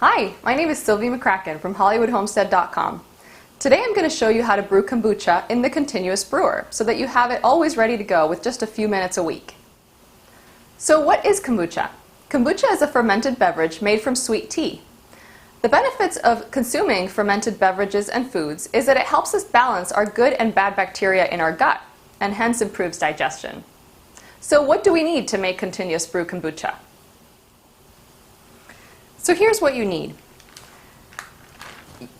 Hi, my name is Sylvie McCracken from HollywoodHomestead.com. Today I'm going to show you how to brew kombucha in the continuous brewer so that you have it always ready to go with just a few minutes a week. So what is kombucha? Kombucha is a fermented beverage made from sweet tea. The benefits of consuming fermented beverages and foods is that it helps us balance our good and bad bacteria in our gut and hence improves digestion. So what do we need to make continuous brew kombucha? So here's what you need.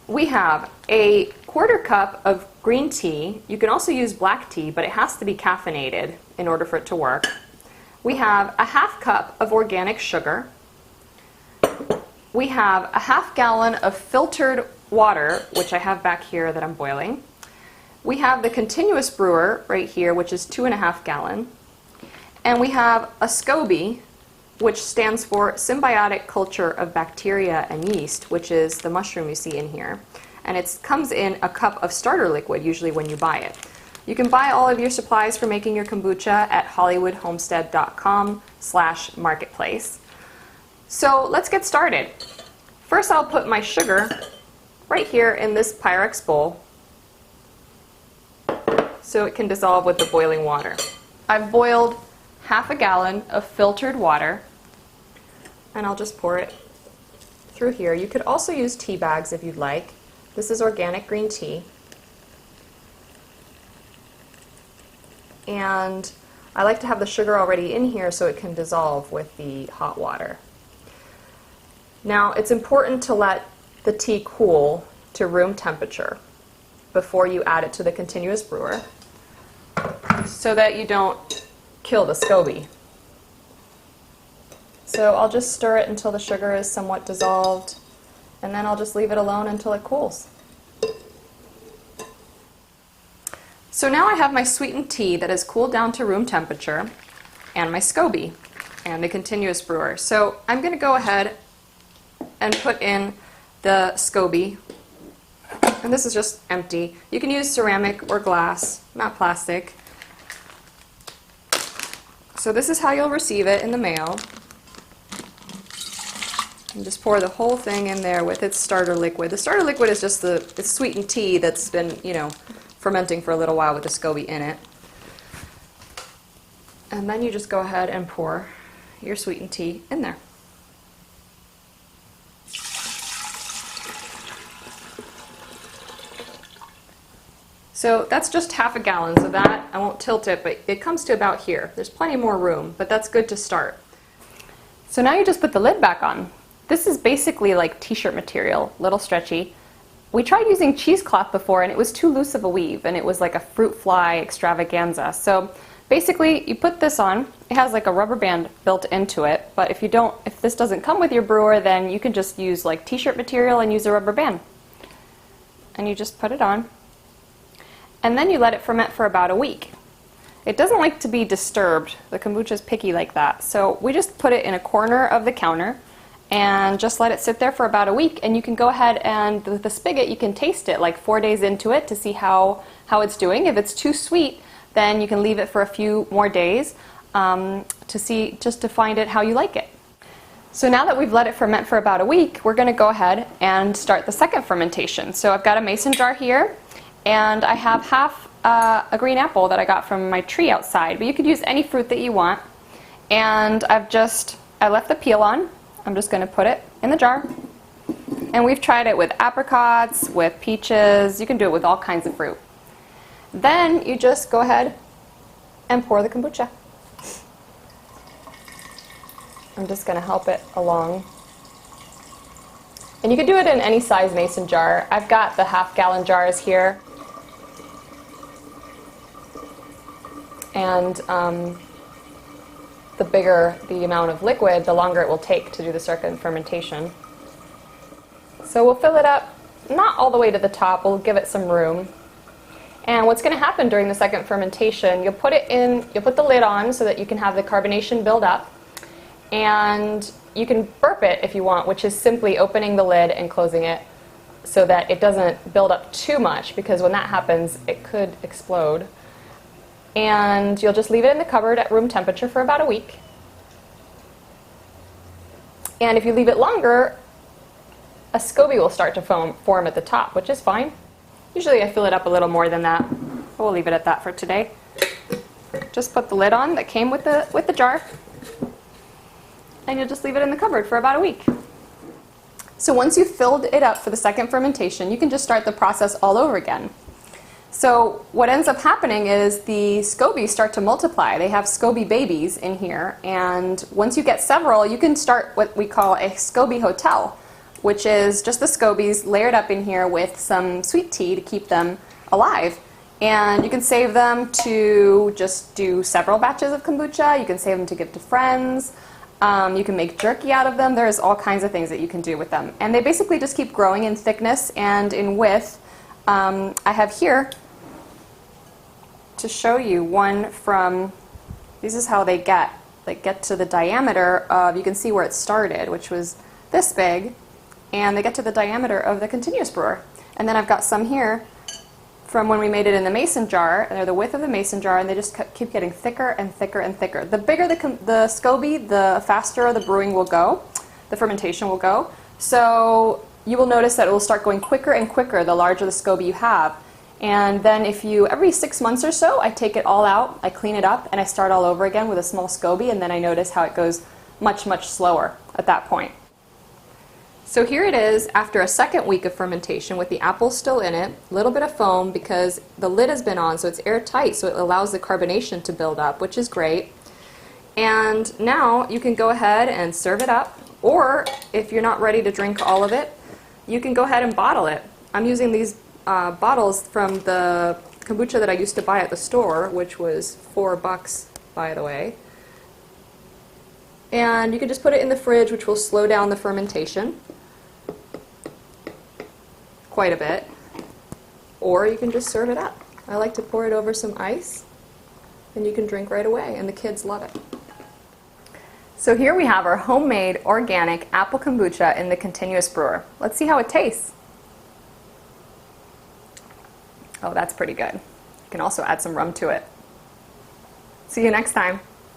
We have a quarter cup of green tea. You can also use black tea, but it has to be caffeinated in order for it to work. We have a half cup of organic sugar. We have a half gallon of filtered water, which I have back here that I'm boiling. We have the continuous brewer right here, which is 2.5 gallons. And we have a scobie, which stands for symbiotic culture of bacteria and yeast, which is the mushroom you see in here. And it comes in a cup of starter liquid, usually when you buy it. You can buy all of your supplies for making your kombucha at hollywoodhomestead.com/marketplace. So let's get started. First I'll put my sugar right here in this Pyrex bowl so it can dissolve with the boiling water. I've boiled half a gallon of filtered water, and I'll just pour it through here. You could also use tea bags if you'd like. This is organic green tea. And I like to have the sugar already in here so it can dissolve with the hot water. Now, it's important to let the tea cool to room temperature before you add it to the continuous brewer so that you don't kill the SCOBY. So I'll just stir it until the sugar is somewhat dissolved, and then I'll just leave it alone until it cools. So now I have my sweetened tea that has cooled down to room temperature, and my SCOBY, and the continuous brewer. So I'm going to go ahead and put in the SCOBY, and this is just empty. You can use ceramic or glass, not plastic. So this is how you'll receive it in the mail. And just pour the whole thing in there with its starter liquid. The starter liquid is just it's sweetened tea that's been, fermenting for a little while with the SCOBY in it. And then you just go ahead and pour your sweetened tea in there. So that's just half a gallon, so that, I won't tilt it, but it comes to about here. There's plenty more room, but that's good to start. So now you just put the lid back on. This is basically like t-shirt material, little stretchy. We tried using cheesecloth before and it was too loose of a weave and it was like a fruit fly extravaganza. So basically you put this on, it has like a rubber band built into it, but if this doesn't come with your brewer, then you can just use like t-shirt material and use a rubber band. And you just put it on. And then you let it ferment for about a week. It doesn't like to be disturbed. The kombucha is picky like that. So we just put it in a corner of the counter and just let it sit there for about a week, and you can go ahead and with the spigot you can taste it like 4 days into it to see how it's doing. If it's too sweet, then you can leave it for a few more days to find it how you like it. So now that we've let it ferment for about a week, we're going to go ahead and start the second fermentation. So I've got a mason jar here, and I have half a green apple that I got from my tree outside, but you could use any fruit that you want. And I left the peel on. I'm just going to put it in the jar. And we've tried it with apricots, with peaches. You can do it with all kinds of fruit. Then you just go ahead and pour the kombucha. I'm just going to help it along. And you can do it in any size mason jar. I've got the half-gallon jars here. And the bigger the amount of liquid, the longer it will take to do the second fermentation. So we'll fill it up, not all the way to the top, we'll give it some room. And what's going to happen during the second fermentation, you'll put the lid on so that you can have the carbonation build up. And you can burp it if you want, which is simply opening the lid and closing it so that it doesn't build up too much, because when that happens, it could explode. And you'll just leave it in the cupboard at room temperature for about a week. And if you leave it longer, a SCOBie will start to form at the top, which is fine. Usually I fill it up a little more than that. We'll leave it at that for today. Just put the lid on that came with the jar, and you'll just leave it in the cupboard for about a week. So once you've filled it up for the second fermentation, you can just start the process all over again. So what ends up happening is the SCOBies start to multiply. They have SCOBie babies in here, and once you get several, you can start what we call a SCOBie hotel, which is just the SCOBies layered up in here with some sweet tea to keep them alive. And you can save them to just do several batches of kombucha. You can save them to give to friends. You can make jerky out of them. There's all kinds of things that you can do with them. And they basically just keep growing in thickness and in width. I have here to show you one from, this is how they get to the diameter of, you can see where it started, which was this big, and they get to the diameter of the continuous brewer. And then I've got some here from when we made it in the mason jar, and they're the width of the mason jar, and they just keep getting thicker and thicker and thicker. The bigger the SCOBie, the faster the brewing will go, the fermentation will go. So you will notice that it will start going quicker and quicker the larger the SCOBie you have. And then every 6 months or so, I take it all out, I clean it up, and I start all over again with a small SCOBie, and then I notice how it goes much, much slower at that point. So here it is after a second week of fermentation with the apples still in it, a little bit of foam because the lid has been on, so it's airtight, so it allows the carbonation to build up, which is great. And now you can go ahead and serve it up, or if you're not ready to drink all of it, you can go ahead and bottle it. I'm using these bottles from the kombucha that I used to buy at the store, which was $4, by the way. And you can just put it in the fridge, which will slow down the fermentation quite a bit, or you can just serve it up. I like to pour it over some ice, and you can drink right away, and the kids love it. So here we have our homemade organic apple kombucha in the continuous brewer. Let's see how it tastes. Oh, that's pretty good. You can also add some rum to it. See you next time.